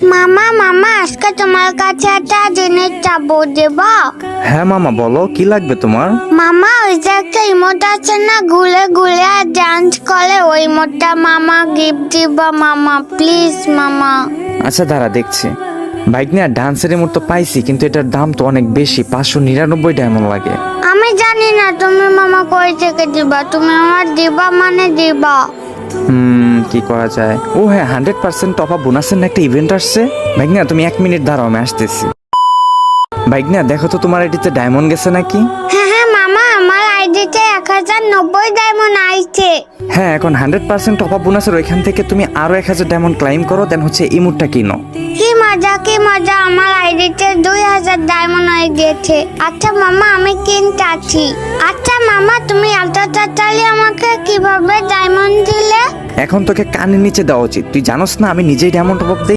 মামা মামা আজকে তোমার কাছে একটা জিনিস চাবো, দেবা? হ্যাঁ মামা, বলো কি লাগবে তোমার? মামা ওই যে একটা ইমোট আছে না, ঘুরে ঘুরে আর ডান্স করে, ওই ইমোটটা মামা গিফট দিবা মামা, প্লিজ মামা। আচ্ছা দাঁড়া দেখছি। বাইক নিয়ে ডান্সের মতো পাইছি, কিন্তু এটার দাম তো অনেক বেশি, 599 ডায়মন্ড লাগে। আমি জানি না তুমি মামা কই থেকে দিবা, তুমি আমার দিবা মানে দিবা। কি করা যায়? ও হ্যাঁ, 100% টপ আপ বোনাসের না একটা ইভেন্ট আসছে। বাইক নিয়ে তুমি 1 মিনিট দাঁড়াও, আমি আসতেছি। বাইক নিয়ে দেখো তো তোমার আইডিতে ডায়মন্ড গেছে নাকি? হ্যাঁ হ্যাঁ মামা, আমার আইডিতে 1090 ডায়মন্ড আইছে। হ্যাঁ, এখন 100% টপ আপ বোনাসের ওইখান থেকে তুমি আরো 1000 ডায়মন্ড ক্লাইম করো, দেন হচ্ছে ইমোটটা কিনো। কি মজা, আমার আইডিতে 2000 ডায়মন্ড হয়ে গেছে। আচ্ছা মামা, আমি কিনতাছি। আচ্ছা মামা, তুমি এত তাড়াতাড়ি আমাকে কিভাবে ডায়মন্ড দিলে? এখন তোকে কানের নিচে দেওয়া উচিত, তুই জানোস না আমি নিজেই ডায়মন্ড টপ আপ দেই।